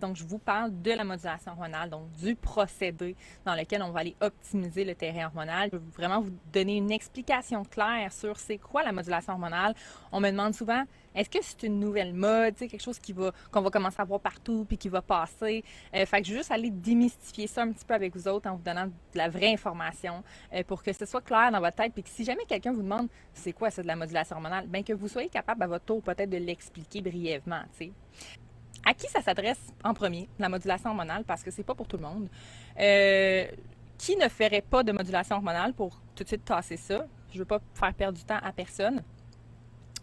Donc, je vous parle de la modulation hormonale, donc du procédé dans lequel on va aller optimiser le terrain hormonal. Je vais vraiment vous donner une explication claire sur c'est quoi la modulation hormonale. On me demande souvent, est-ce que c'est une nouvelle mode, quelque chose qu'on va commencer à voir partout puis qui va passer? Fait que je vais juste aller démystifier ça un petit peu avec vous autres en vous donnant de la vraie information pour que ce soit clair dans votre tête puis que si jamais quelqu'un vous demande c'est quoi ça de la modulation hormonale, bien que vous soyez capable à votre tour peut-être de l'expliquer brièvement, tu sais. À qui ça s'adresse en premier, la modulation hormonale, parce que c'est pas pour tout le monde. Qui ne ferait pas de modulation hormonale pour tout de suite tasser ça? Je veux pas faire perdre du temps à personne.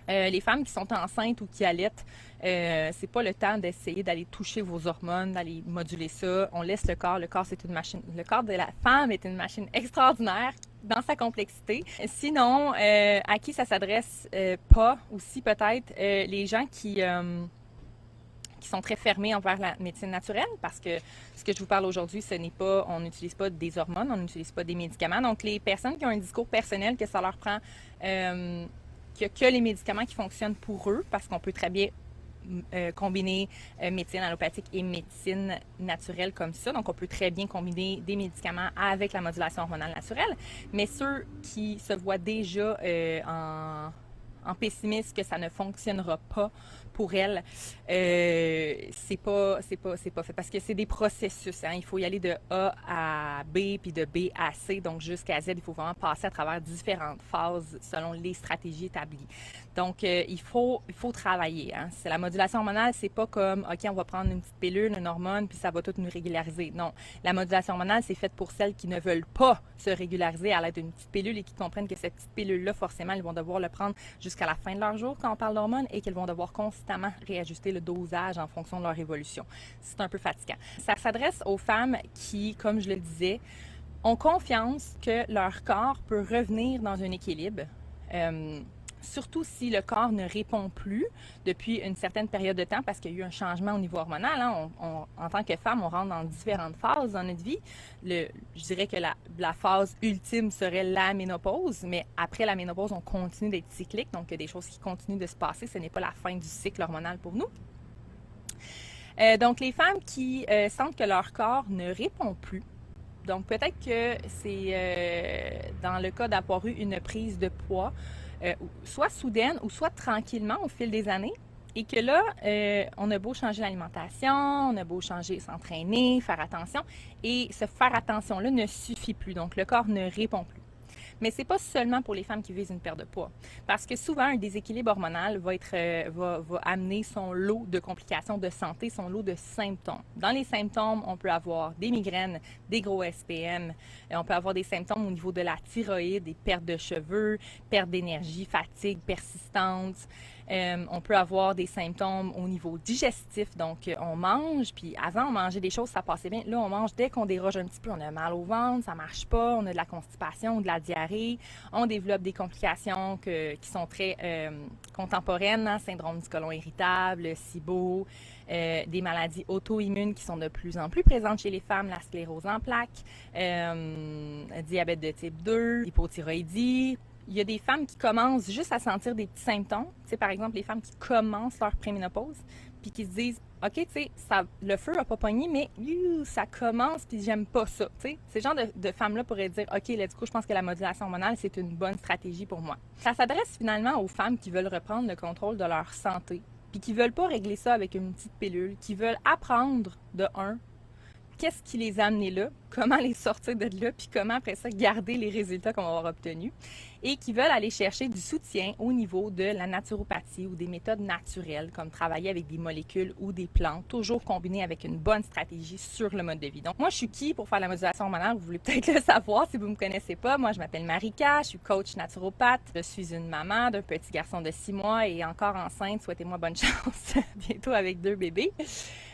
Les femmes qui sont enceintes ou qui allaitent, c'est pas le temps d'essayer d'aller toucher vos hormones, d'aller moduler ça. On laisse le corps. Le corps, c'est une machine. Le corps de la femme est une machine extraordinaire dans sa complexité. Sinon, à qui ça s'adresse pas aussi peut-être les gens qui sont très fermés envers la médecine naturelle parce que ce que je vous parle aujourd'hui, ce n'est pas, on n'utilise pas des hormones, on n'utilise pas des médicaments. Donc, les personnes qui ont un discours personnel que ça leur prend, qu'il n'y a que les médicaments qui fonctionnent pour eux parce qu'on peut très bien combiner médecine allopathique et médecine naturelle comme ça. Donc, on peut très bien combiner des médicaments avec la modulation hormonale naturelle. Mais ceux qui se voient déjà en pessimiste que ça ne fonctionnera pas pour elle, c'est pas fait parce que c'est des processus. Hein. Il faut y aller de A à B puis de B à C, donc jusqu'à Z. Il faut vraiment passer à travers différentes phases selon les stratégies établies. Donc, il faut travailler. Hein. C'est la modulation hormonale, c'est pas comme OK, on va prendre une petite pilule, une hormone, puis ça va tout nous régulariser. Non, la modulation hormonale, c'est faite pour celles qui ne veulent pas se régulariser à l'aide d'une petite pilule et qui comprennent que cette petite pilule-là, forcément, elles vont devoir le prendre jusqu'à la fin de leur jour quand on parle d'hormones et qu'elles vont devoir constamment réajuster le dosage en fonction de leur évolution. C'est un peu fatigant. Ça s'adresse aux femmes qui, comme je le disais, ont confiance que leur corps peut revenir dans un équilibre. Surtout si le corps ne répond plus depuis une certaine période de temps parce qu'il y a eu un changement au niveau hormonal. Hein. En tant que femme, on rentre dans différentes phases dans notre vie. Je dirais que la phase ultime serait la ménopause, mais après la ménopause, on continue d'être cyclique, donc il y a des choses qui continuent de se passer. Ce n'est pas la fin du cycle hormonal pour nous. Donc, les femmes qui sentent que leur corps ne répond plus, donc peut-être que c'est dans le cas d'avoir eu une prise de poids, soit soudaine ou soit tranquillement au fil des années. Et que là, on a beau changer l'alimentation, on a beau changer, s'entraîner, faire attention. Et ce faire attention-là ne suffit plus. Donc, le corps ne répond plus. Mais c'est pas seulement pour les femmes qui visent une perte de poids. Parce que souvent, un déséquilibre hormonal va amener son lot de complications de santé, son lot de symptômes. Dans les symptômes, on peut avoir des migraines, des gros SPM, on peut avoir des symptômes au niveau de la thyroïde, des pertes de cheveux, perte d'énergie, fatigue persistante. On peut avoir des symptômes au niveau digestif, donc on mange, puis avant on mangeait des choses, ça passait bien. Là, on mange dès qu'on déroge un petit peu, on a mal au ventre, ça marche pas, on a de la constipation, de la diarrhée, on développe des complications qui sont très contemporaines, hein, syndrome du côlon irritable, SIBO, des maladies auto-immunes qui sont de plus en plus présentes chez les femmes, la sclérose en plaques, diabète de type 2, hypothyroïdie. Il y a des femmes qui commencent juste à sentir des petits symptômes. Tu sais, par exemple, les femmes qui commencent leur préménopause, puis qui se disent, OK, tu sais, le feu n'a pas pogné, mais ça commence, puis j'aime pas ça. Tu sais, ces genres de femmes-là pourraient dire, OK, là, du coup, je pense que la modulation hormonale, c'est une bonne stratégie pour moi. Ça s'adresse finalement aux femmes qui veulent reprendre le contrôle de leur santé, puis qui veulent pas régler ça avec une petite pilule, qui veulent apprendre de qu'est-ce qui les a amenés là, comment les sortir de là, puis comment après ça garder les résultats qu'on va avoir obtenus, et qui veulent aller chercher du soutien au niveau de la naturopathie ou des méthodes naturelles, comme travailler avec des molécules ou des plantes, toujours combinées avec une bonne stratégie sur le mode de vie. Donc moi, je suis qui pour faire la modulation hormonale? Vous voulez peut-être le savoir si vous ne me connaissez pas. Moi, je m'appelle Marika, je suis coach naturopathe, je suis une maman d'un petit garçon de 6 mois et encore enceinte. Souhaitez-moi bonne chance, bientôt avec 2 bébés.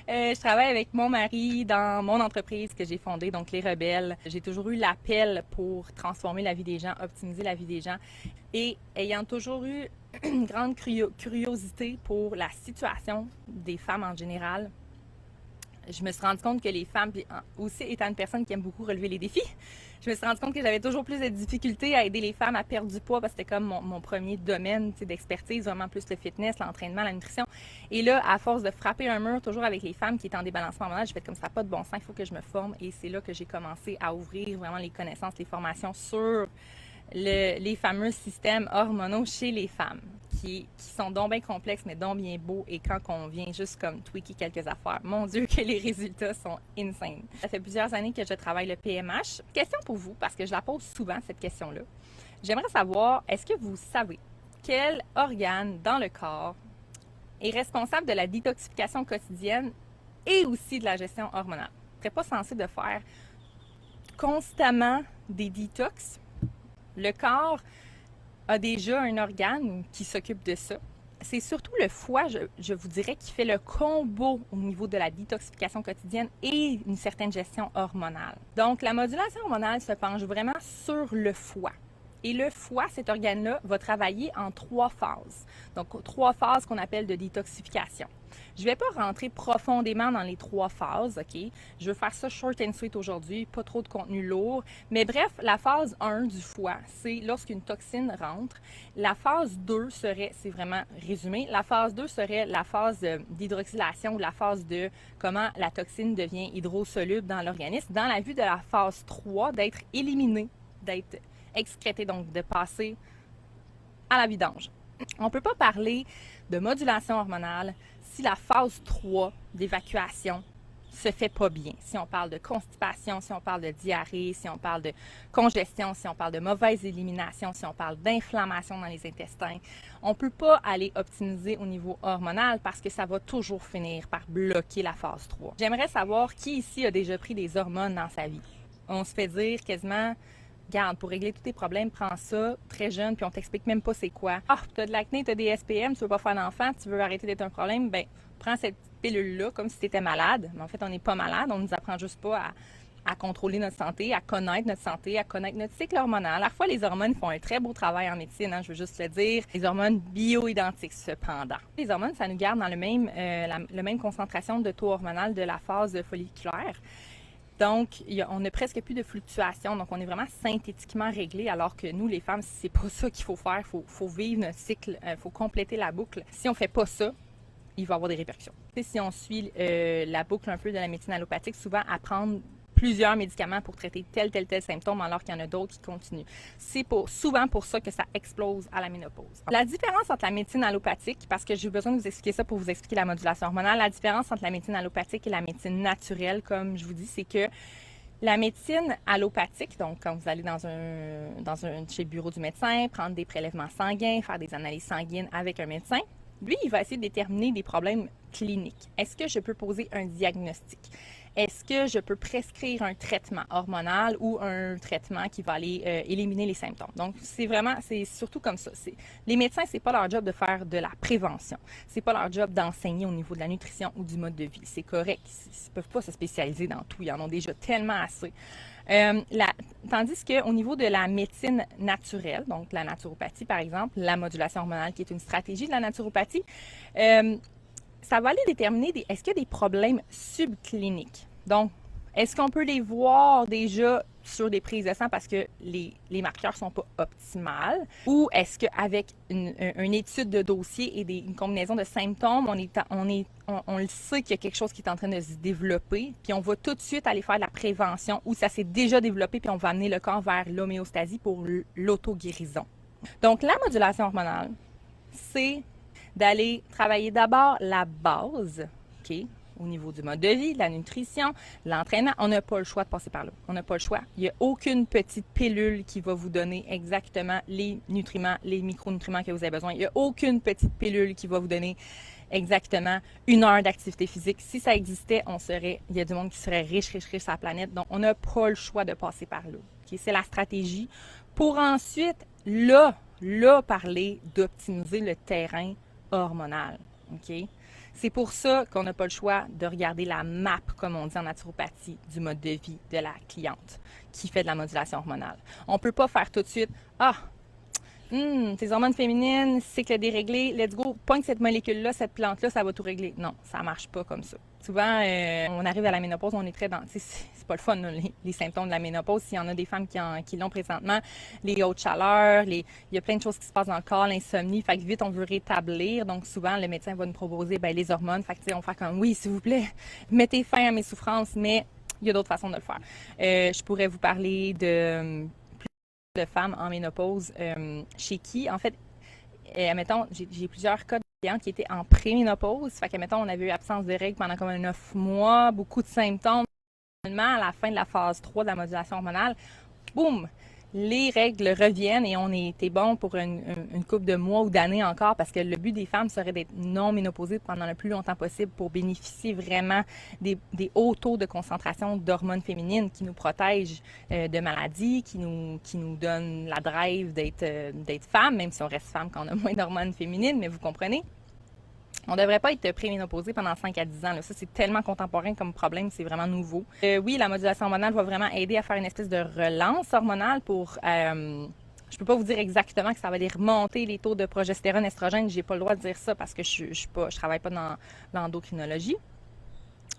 Je travaille avec mon mari dans mon entreprise que j'ai fondée, donc Les Rebelles. J'ai toujours eu l'appel pour transformer la vie des gens, optimiser la vie des gens. Et ayant toujours eu une grande curiosité pour la situation des femmes en général, je me suis rendu compte que les femmes, puis aussi étant une personne qui aime beaucoup relever les défis, je me suis rendu compte que j'avais toujours plus de difficultés à aider les femmes à perdre du poids parce que c'était comme mon premier domaine d'expertise, vraiment plus le fitness, l'entraînement, la nutrition. Et là, à force de frapper un mur, toujours avec les femmes qui étaient en débalancement hormonal, j'ai fait comme ça, pas de bon sens, il faut que je me forme. Et c'est là que j'ai commencé à ouvrir vraiment les connaissances, les formations sur les fameux systèmes hormonaux chez les femmes, qui sont donc bien complexes, mais donc bien beaux. Et quand on vient juste comme tweaker quelques affaires, mon Dieu, que les résultats sont insane. Ça fait plusieurs années que je travaille le PMH. Question pour vous, parce que je la pose souvent, cette question-là. J'aimerais savoir, est-ce que vous savez quel organe dans le corps est responsable de la détoxification quotidienne et aussi de la gestion hormonale? Vous ne serez pas censé de faire constamment des détox. Le corps a déjà un organe qui s'occupe de ça. C'est surtout le foie, je vous dirais, qui fait le combo au niveau de la détoxification quotidienne et une certaine gestion hormonale. Donc, la modulation hormonale se penche vraiment sur le foie. Et le foie, cet organe-là, va travailler en 3 phases. Donc, 3 phases qu'on appelle de détoxification. Je ne vais pas rentrer profondément dans les 3 phases, OK? Je veux faire ça short and sweet aujourd'hui, pas trop de contenu lourd. Mais bref, la phase 1 du foie, c'est lorsqu'une toxine rentre. La phase 2 serait, c'est vraiment résumé, la phase 2 serait la phase d'hydroxylation ou la phase de comment la toxine devient hydrosoluble dans l'organisme, dans la vue de la phase 3, d'être éliminée, d'être excrétée, donc de passer à la vidange. On ne peut pas parler de modulation hormonale si la phase 3 d'évacuation se fait pas bien. Si on parle de constipation, si on parle de diarrhée, si on parle de congestion, si on parle de mauvaise élimination, si on parle d'inflammation dans les intestins, on ne peut pas aller optimiser au niveau hormonal parce que ça va toujours finir par bloquer la phase 3. J'aimerais savoir qui ici a déjà pris des hormones dans sa vie. On se fait dire quasiment... Regarde, pour régler tous tes problèmes, prends ça très jeune, puis on t'explique même pas c'est quoi. Ah, t'as de l'acné, t'as des SPM, tu veux pas faire d'enfant, tu veux arrêter d'être un problème, ben prends cette pilule-là comme si t'étais malade. Mais en fait, on n'est pas malade, on nous apprend juste pas à contrôler notre santé, à connaître notre santé, à connaître notre cycle hormonal. À la fois, les hormones font un très beau travail en médecine, je veux juste le dire. Les hormones bio-identiques, cependant. Les hormones, ça nous garde dans la même concentration de taux hormonal de la phase folliculaire. Donc, on n'a presque plus de fluctuations. Donc, on est vraiment synthétiquement réglé, alors que nous, les femmes, c'est pas ça qu'il faut faire. Il faut vivre notre cycle, il faut compléter la boucle. Si on fait pas ça, il va y avoir des répercussions. Si on suit la boucle un peu de la médecine allopathique, souvent à prendre plusieurs médicaments pour traiter tel symptôme, alors qu'il y en a d'autres qui continuent. C'est souvent pour ça que ça explose à la ménopause. La différence entre la médecine allopathique, parce que j'ai besoin de vous expliquer ça pour vous expliquer la modulation hormonale, la différence entre la médecine allopathique et la médecine naturelle, comme je vous dis, c'est que la médecine allopathique, donc quand vous allez chez le bureau du médecin, prendre des prélèvements sanguins, faire des analyses sanguines avec un médecin, lui, il va essayer de déterminer des problèmes cliniques. Est-ce que je peux poser un diagnostic? Est-ce que je peux prescrire un traitement hormonal ou un traitement qui va aller éliminer les symptômes? Donc, c'est surtout comme ça. Les médecins, c'est pas leur job de faire de la prévention. C'est pas leur job d'enseigner au niveau de la nutrition ou du mode de vie. C'est correct. Ils peuvent pas se spécialiser dans tout. Ils en ont déjà tellement assez. Tandis qu'au niveau de la médecine naturelle, donc la naturopathie par exemple, la modulation hormonale qui est une stratégie de la naturopathie, ça va aller déterminer est-ce qu'il y a des problèmes subcliniques. Donc, est-ce qu'on peut les voir déjà sur des prises de sang parce que les marqueurs sont pas optimales? Ou est-ce qu'avec une étude de dossier et une combinaison de symptômes, on le sait qu'il y a quelque chose qui est en train de se développer, puis on va tout de suite aller faire de la prévention où ça s'est déjà développé, puis on va amener le corps vers l'homéostasie pour l'auto-guérison. Donc, la modulation hormonale, c'est d'aller travailler d'abord la base, OK, au niveau du mode de vie, de la nutrition, l'entraînement. On n'a pas le choix de passer par là. On n'a pas le choix. Il n'y a aucune petite pilule qui va vous donner exactement les nutriments, les micronutriments que vous avez besoin. Il n'y a aucune petite pilule qui va vous donner exactement 1 heure d'activité physique. Si ça existait, il y a du monde qui serait riche sur la planète. Donc, on n'a pas le choix de passer par là. Okay? C'est la stratégie pour ensuite, là, parler d'optimiser le terrain hormonal. OK? C'est pour ça qu'on n'a pas le choix de regarder la map, comme on dit en naturopathie, du mode de vie de la cliente qui fait de la modulation hormonale. On ne peut pas faire tout de suite « Ah, tes hormones féminines, cycle déréglé, let's go, pogne cette molécule-là, cette plante-là, ça va tout régler. Non, ça marche pas comme ça. Souvent, on arrive à la ménopause, on est très dans... C'est pas le fun, là, les symptômes de la ménopause. S'il y en a des femmes qui l'ont présentement, les hautes chaleurs, il y a plein de choses qui se passent dans le corps, l'insomnie. Fait que vite, on veut rétablir. Donc, souvent, le médecin va nous proposer les hormones. Fait que, on fait comme, oui, s'il vous plaît, mettez fin à mes souffrances, mais il y a d'autres façons de le faire. Je pourrais vous parler de femmes en ménopause chez qui, en fait, admettons, j'ai plusieurs cas de clients qui étaient en préménopause. Fait que, admettons, on avait eu absence de règles pendant comme 9 mois, beaucoup de symptômes. Finalement, à la fin de la phase 3 de la modulation hormonale, boum, les règles reviennent et on était bon pour une couple de mois ou d'années encore parce que le but des femmes serait d'être non ménopausées pendant le plus longtemps possible pour bénéficier vraiment des hauts taux de concentration d'hormones féminines qui nous protègent de maladies, qui nous donnent la drive d'être femme, même si on reste femme quand on a moins d'hormones féminines, mais vous comprenez? On ne devrait pas être préménopausé pendant 5 à 10 ans. Là. Ça, c'est tellement contemporain comme problème, c'est vraiment nouveau. Oui, la modulation hormonale va vraiment aider à faire une espèce de relance hormonale pour... je peux pas vous dire exactement que ça va aller remonter les taux de progestérone, estrogène. J'ai pas le droit de dire ça parce que je travaille pas dans l'endocrinologie.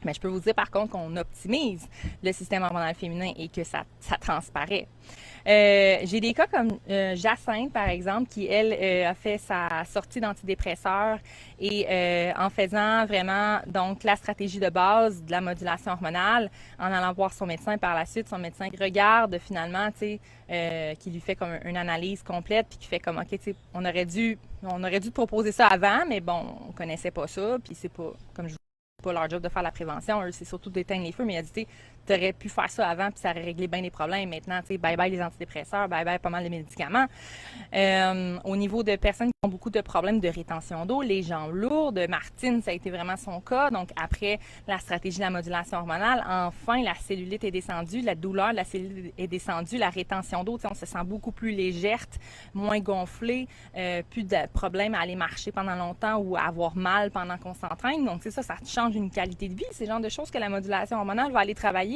Mais je peux vous dire par contre qu'on optimise le système hormonal féminin et que ça transparaît. J'ai des cas comme Jacinthe, par exemple, qui, elle, a fait sa sortie d'antidépresseur et en faisant vraiment donc la stratégie de base de la modulation hormonale, en allant voir son médecin par la suite, son médecin regarde finalement, tu sais, qui lui fait comme une analyse complète, puis qui fait comme, OK, tu sais, on aurait dû te proposer ça avant, mais bon, on connaissait pas ça, puis c'est pas, comme je pas leur job de faire la prévention, eux, c'est surtout d'éteindre les feux, mais il a dit, tu sais, t'aurais pu faire ça avant, puis ça aurait réglé bien les problèmes. Maintenant, tu sais, bye-bye les antidépresseurs, bye-bye pas mal de médicaments. Au niveau de personnes qui ont beaucoup de problèmes de rétention d'eau, les jambes lourdes, Martine, ça a été vraiment son cas. Donc, après la stratégie de la modulation hormonale, enfin, la cellulite est descendue, la douleur de la cellulite est descendue, la rétention d'eau, tu sais, on se sent beaucoup plus légère, moins gonflée, plus de problèmes à aller marcher pendant longtemps ou à avoir mal pendant qu'on s'entraîne. Donc, c'est ça change une qualité de vie. C'est le genre de choses que la modulation hormonale va aller travailler.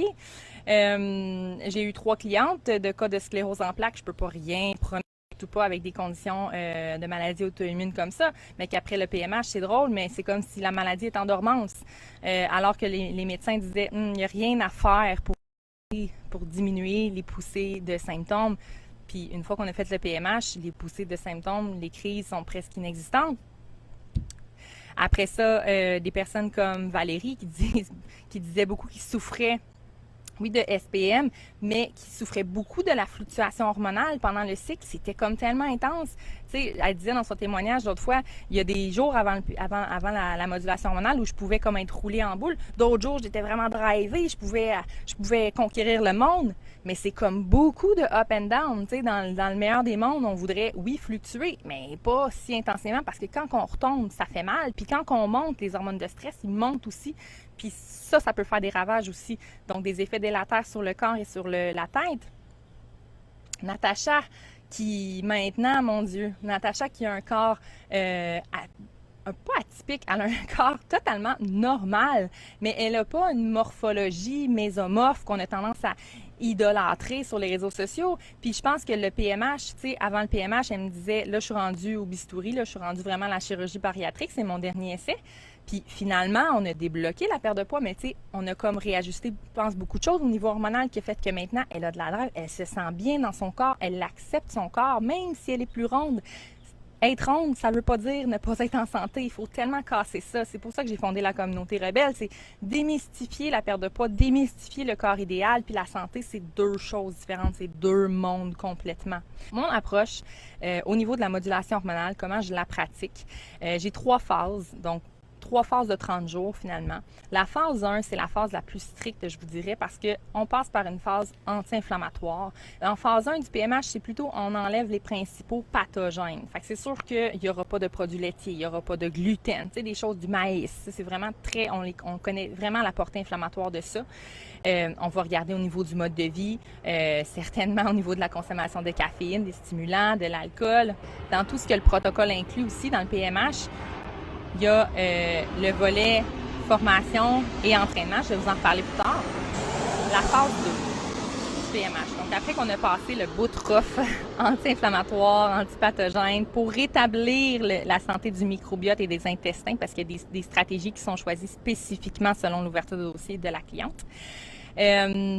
J'ai eu 3 clientes de cas de sclérose en plaques. Je peux pas rien promettre ou pas avec des conditions de maladies auto-immunes comme ça, mais qu'après le PMH, c'est drôle, mais c'est comme si la maladie est en dormance. Alors que les médecins disaient, il n'y a rien à faire pour diminuer les poussées de symptômes. Puis une fois qu'on a fait le PMH, les poussées de symptômes, les crises sont presque inexistantes. Après ça, des personnes comme Valérie qui disait beaucoup qu'ils souffraient, oui, de SPM, mais qui souffrait beaucoup de la fluctuation hormonale pendant le cycle. C'était comme tellement intense. Tu sais, elle disait dans son témoignage l'autre fois, il y a des jours avant la modulation hormonale où je pouvais comme être roulée en boule. D'autres jours, j'étais vraiment drivée, je pouvais conquérir le monde. Mais c'est comme beaucoup de up and down. Tu sais, dans le meilleur des mondes, on voudrait, oui, fluctuer, mais pas si intensément parce que quand on retombe, ça fait mal. Puis quand on monte, les hormones de stress, ils montent aussi. Puis ça peut faire des ravages aussi. Donc, des effets délétères sur le corps et sur la tête. Natacha, qui maintenant, mon Dieu, Natacha qui a un corps pas atypique, elle a un corps totalement normal, mais elle n'a pas une morphologie mésomorphe qu'on a tendance à idolâtrer sur les réseaux sociaux. Puis je pense que le PMH, tu sais, avant le PMH, elle me disait, là, je suis rendue au bistouri, là, je suis rendue vraiment à la chirurgie bariatrique, c'est mon dernier essai. Puis finalement, on a débloqué la perte de poids, mais tu sais, on a comme réajusté, je pense, beaucoup de choses au niveau hormonal qui a fait que maintenant, elle a de la drive, elle se sent bien dans son corps, elle accepte son corps, même si elle est plus ronde. Être ronde, ça ne veut pas dire ne pas être en santé. Il faut tellement casser ça. C'est pour ça que j'ai fondé la communauté rebelle. C'est démystifier la perte de poids, démystifier le corps idéal. Puis la santé, c'est 2 choses différentes. C'est 2 mondes complètement. Mon approche au niveau de la modulation hormonale, comment je la pratique, j'ai 3 phases. Donc, 3 phases de 30 jours finalement. La phase 1, c'est la phase la plus stricte, je vous dirais, parce qu'on passe par une phase anti-inflammatoire. En phase 1 du PMH, c'est plutôt on enlève les principaux pathogènes. Fait que c'est sûr qu'il n'y aura pas de produits laitiers, il n'y aura pas de gluten, tu sais, des choses du maïs. C'est vraiment très, on connaît vraiment la portée inflammatoire de ça. On va regarder au niveau du mode de vie, certainement au niveau de la consommation de caféine, des stimulants, de l'alcool, dans tout ce que le protocole inclut aussi dans le PMH. Il y a le volet formation et entraînement. Je vais vous en parler plus tard. La phase 2. PMH. Donc, après qu'on a passé le bout de rough anti-inflammatoire, antipathogène, pour rétablir la santé du microbiote et des intestins, parce qu'il y a des stratégies qui sont choisies spécifiquement selon l'ouverture de dossier de la cliente.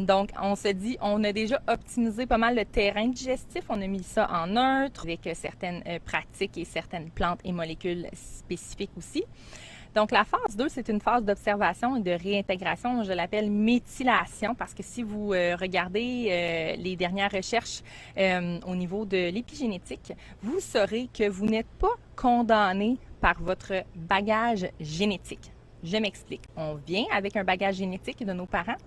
Donc, on se dit, on a déjà optimisé pas mal le terrain digestif. On a mis ça en neutre avec certaines pratiques et certaines plantes et molécules spécifiques aussi. Donc, la phase 2, c'est une phase d'observation et de réintégration. Je l'appelle méthylation parce que si vous regardez les dernières recherches au niveau de l'épigénétique, vous saurez que vous n'êtes pas condamné par votre bagage génétique. Je m'explique. On vient avec un bagage génétique de nos parents,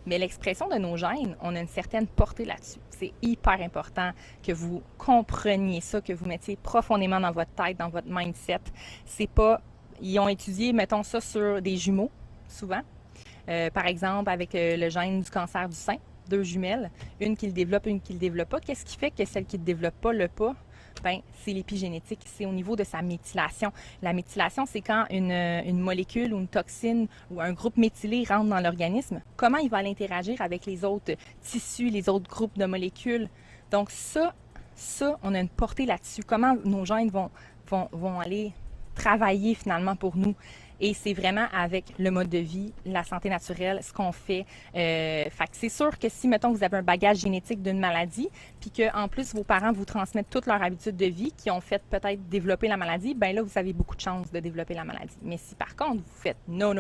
mais l'expression de nos gènes, on a une certaine portée là-dessus. C'est hyper important que vous compreniez ça, que vous mettiez profondément dans votre tête, dans votre mindset. C'est pas... Ils ont étudié, mettons ça, sur des jumeaux, souvent. Par exemple, avec le gène du cancer du sein, 2 jumelles, une qui le développe, une qui le développe pas. Qu'est-ce qui fait que celle qui ne le développe pas l'a pas? Ben, c'est l'épigénétique, c'est au niveau de sa méthylation. La méthylation, c'est quand une molécule ou une toxine ou un groupe méthylé rentre dans l'organisme, comment il va interagir avec les autres tissus, les autres groupes de molécules. Donc ça, on a une portée là-dessus. Comment nos gènes vont aller travailler finalement pour nous. Et c'est vraiment avec le mode de vie, la santé naturelle, ce qu'on fait. Fait que c'est sûr que si, mettons, vous avez un bagage génétique d'une maladie, puis qu'en plus, vos parents vous transmettent toutes leurs habitudes de vie qui ont fait peut-être développer la maladie, ben là, vous avez beaucoup de chances de développer la maladie. Mais si par contre, vous faites non,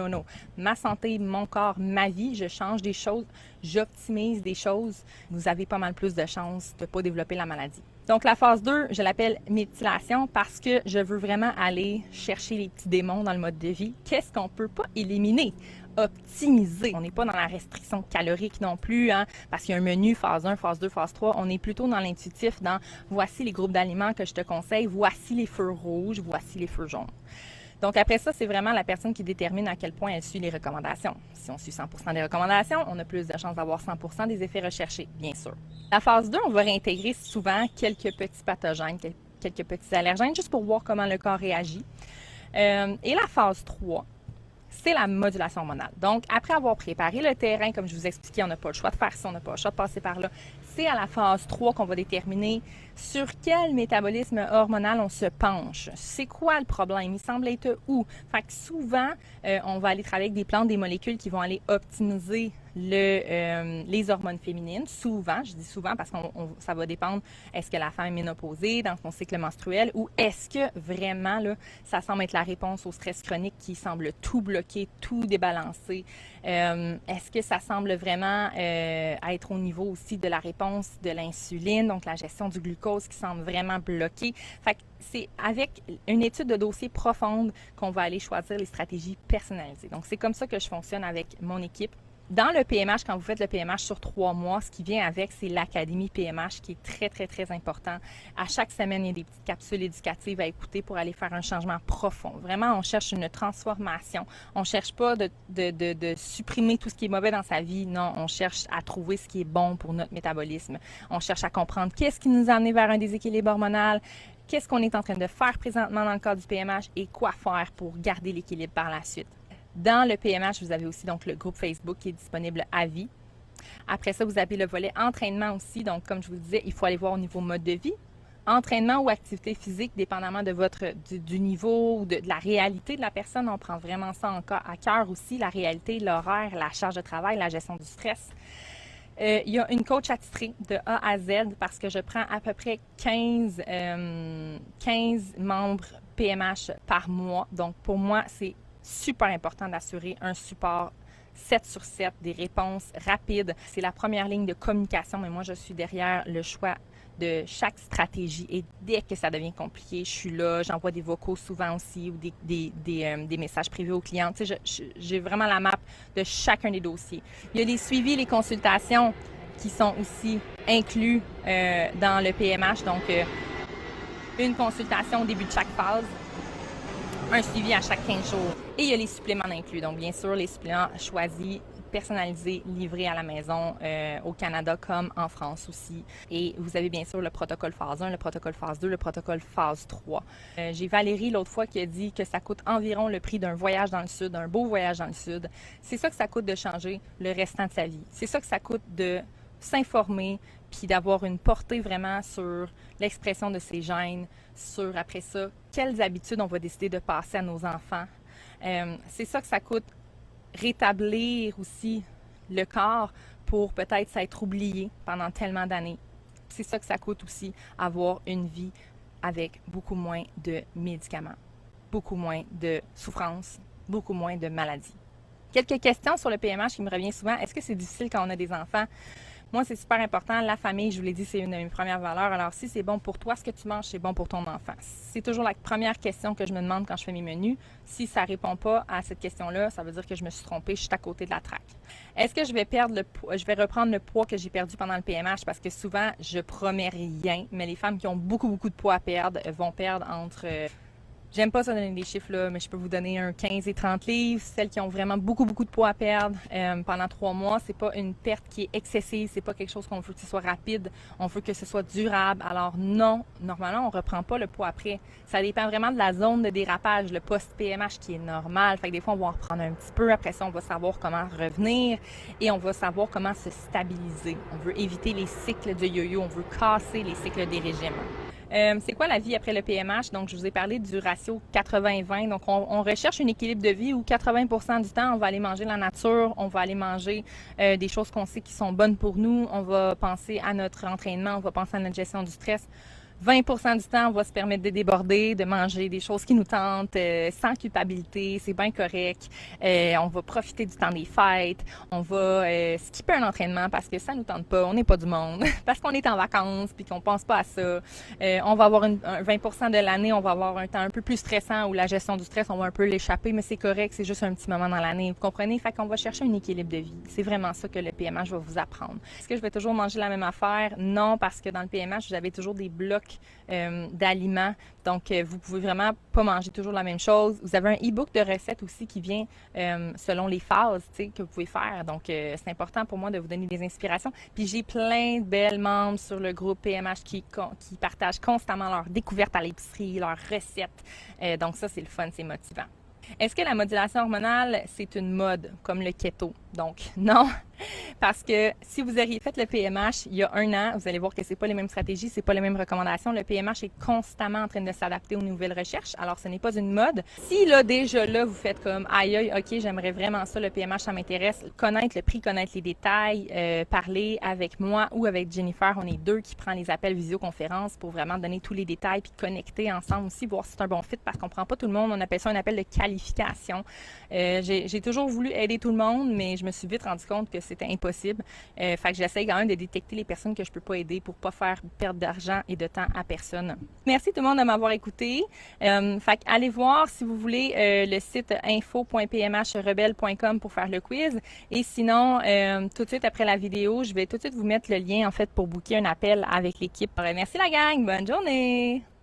ma santé, mon corps, ma vie, je change des choses, j'optimise des choses, vous avez pas mal plus de chances de ne pas développer la maladie. Donc, la phase 2, je l'appelle méthylation parce que je veux vraiment aller chercher les petits démons dans le mode de vie. Qu'est-ce qu'on peut pas éliminer? Optimiser. On n'est pas dans la restriction calorique non plus, hein, parce qu'il y a un menu phase 1, phase 2, phase 3. On est plutôt dans l'intuitif, dans voici les groupes d'aliments que je te conseille, voici les feux rouges, voici les feux jaunes. Donc, après ça, c'est vraiment la personne qui détermine à quel point elle suit les recommandations. Si on suit 100% des recommandations, on a plus de chances d'avoir 100% des effets recherchés, bien sûr. La phase 2, on va réintégrer souvent quelques petits pathogènes, quelques petits allergènes, juste pour voir comment le corps réagit. Et la phase 3, c'est la modulation hormonale. Donc, après avoir préparé le terrain, comme je vous expliquais, on n'a pas le choix de faire ça, on n'a pas le choix de passer par là. C'est à la phase 3 qu'on va déterminer sur quel métabolisme hormonal on se penche. C'est quoi le problème? Il semble être où? Fait que souvent, on va aller travailler avec des plantes, des molécules qui vont aller optimiser les hormones féminines. Souvent, je dis souvent parce que ça va dépendre, est-ce que la femme est ménopausée dans son cycle menstruel ou est-ce que vraiment, là, ça semble être la réponse au stress chronique qui semble tout bloquer, tout débalancer. Est-ce que ça semble vraiment être au niveau aussi de la réponse de l'insuline, donc la gestion du glucose qui semble vraiment bloquée. Fait que c'est avec une étude de dossier profonde qu'on va aller choisir les stratégies personnalisées. Donc, c'est comme ça que je fonctionne avec mon équipe. Dans le PMH, quand vous faites le PMH sur 3 mois, ce qui vient avec, c'est l'Académie PMH qui est très, très, très important. À chaque semaine, il y a des petites capsules éducatives à écouter pour aller faire un changement profond. Vraiment, on cherche une transformation. On ne cherche pas de supprimer tout ce qui est mauvais dans sa vie. Non, on cherche à trouver ce qui est bon pour notre métabolisme. On cherche à comprendre qu'est-ce qui nous a amené vers un déséquilibre hormonal, qu'est-ce qu'on est en train de faire présentement dans le cadre du PMH et quoi faire pour garder l'équilibre par la suite. Dans le PMH, vous avez aussi donc le groupe Facebook qui est disponible à vie. Après ça, vous avez le volet entraînement aussi. Donc, comme je vous disais, il faut aller voir au niveau mode de vie. Entraînement ou activité physique, dépendamment de du niveau ou de la réalité de la personne. On prend vraiment ça à cœur aussi, la réalité, l'horaire, la charge de travail, la gestion du stress. Il y a une coach attitrée de A à Z parce que je prends à peu près 15 membres PMH par mois. Donc, pour moi, c'est super important d'assurer un support 7 sur 7, des réponses rapides. C'est la première ligne de communication, mais moi, je suis derrière le choix de chaque stratégie. Et dès que ça devient compliqué, je suis là, j'envoie des vocaux souvent aussi ou des messages privés aux clients. Tu sais, j'ai vraiment la map de chacun des dossiers. Il y a les suivis, les consultations qui sont aussi inclus dans le PMH. Donc, une consultation au début de chaque phase, un suivi à chaque 15 jours. Et il y a les suppléments inclus. Donc, bien sûr, les suppléments choisis, personnalisés, livrés à la maison au Canada comme en France aussi. Et vous avez bien sûr le protocole phase 1, le protocole phase 2, le protocole phase 3. J'ai Valérie l'autre fois qui a dit que ça coûte environ le prix d'un voyage dans le Sud, d'un beau voyage dans le Sud. C'est ça que ça coûte de changer le restant de sa vie. C'est ça que ça coûte de s'informer, puis d'avoir une portée vraiment sur l'expression de ces gènes, sur après ça, quelles habitudes on va décider de passer à nos enfants. C'est ça que ça coûte, rétablir aussi le corps pour peut-être s'être oublié pendant tellement d'années. C'est ça que ça coûte aussi, avoir une vie avec beaucoup moins de médicaments, beaucoup moins de souffrance, beaucoup moins de maladies. Quelques questions sur le PMH qui me revient souvent. Est-ce que c'est difficile quand on a des enfants? Moi, c'est super important. La famille, je vous l'ai dit, c'est une de mes premières valeurs. Alors, si c'est bon pour toi, ce que tu manges, c'est bon pour ton enfant. C'est toujours la première question que je me demande quand je fais mes menus. Si ça ne répond pas à cette question-là, ça veut dire que je me suis trompée, je suis à côté de la traque. Est-ce que je vais reprendre le poids que j'ai perdu pendant le PMH? Parce que souvent, je promets rien, mais les femmes qui ont beaucoup, beaucoup de poids à perdre vont perdre entre... J'aime pas ça donner des chiffres là, mais je peux vous donner un 15 et 30 livres. Celles qui ont vraiment beaucoup, beaucoup de poids à perdre pendant 3 mois, c'est pas une perte qui est excessive, c'est pas quelque chose qu'on veut que ce soit rapide, on veut que ce soit durable. Alors non, normalement, on reprend pas le poids après. Ça dépend vraiment de la zone de dérapage, le post-PMH qui est normal. Fait que des fois, on va en reprendre un petit peu. Après ça, on va savoir comment revenir et on va savoir comment se stabiliser. On veut éviter les cycles de yo-yo, on veut casser les cycles des régimes. C'est quoi la vie après le PMH? Donc, je vous ai parlé du ratio 80-20. Donc, on recherche un équilibre de vie où 80% du temps, on va aller manger la nature, on va aller manger des choses qu'on sait qui sont bonnes pour nous, on va penser à notre entraînement, on va penser à notre gestion du stress. 20% du temps, on va se permettre de déborder, de manger des choses qui nous tentent sans culpabilité, c'est bien correct. On va profiter du temps des fêtes, on va skipper un entraînement parce que ça nous tente pas, on n'est pas du monde, parce qu'on est en vacances puis qu'on pense pas à ça. On va avoir 20% de l'année, on va avoir un temps un peu plus stressant où la gestion du stress, on va un peu l'échapper, mais c'est correct, c'est juste un petit moment dans l'année. Vous comprenez? Fait qu'on va chercher un équilibre de vie. C'est vraiment ça que le PMH va vous apprendre. Est-ce que je vais toujours manger la même affaire? Non, parce que dans le PMH, vous avez toujours des blocs d'aliments. Donc, vous pouvez vraiment pas manger toujours la même chose. Vous avez un e-book de recettes aussi qui vient selon les phases que vous pouvez faire. Donc, c'est important pour moi de vous donner des inspirations. Puis, j'ai plein de belles membres sur le groupe PMH qui partagent constamment leurs découvertes à l'épicerie, leurs recettes. Donc, ça, c'est le fun, c'est motivant. Est-ce que la modulation hormonale, c'est une mode comme le keto? Donc, non, parce que si vous auriez fait le PMH il y a 1 an, vous allez voir que c'est pas les mêmes stratégies, c'est pas les mêmes recommandations. Le PMH est constamment en train de s'adapter aux nouvelles recherches. Alors, ce n'est pas une mode. Si là, déjà là, vous faites comme aïe, aïe, ok, j'aimerais vraiment ça, le PMH, ça m'intéresse, connaître le prix, connaître les détails, parler avec moi ou avec Jennifer, on est 2 qui prend les appels visioconférence pour vraiment donner tous les détails puis connecter ensemble aussi, voir si c'est un bon fit parce qu'on prend pas tout le monde. On appelle ça un appel de qualification. J'ai toujours voulu aider tout le monde, mais je me suis vite rendu compte que c'était impossible. Fait que j'essaie quand même de détecter les personnes que je peux pas aider pour pas faire perdre d'argent et de temps à personne. Merci tout le monde de m'avoir écouté. Fait que allez voir si vous voulez le site info.pmhrebelle.com pour faire le quiz. Et sinon, tout de suite après la vidéo, je vais tout de suite vous mettre le lien en fait pour booker un appel avec l'équipe. Merci la gang, bonne journée!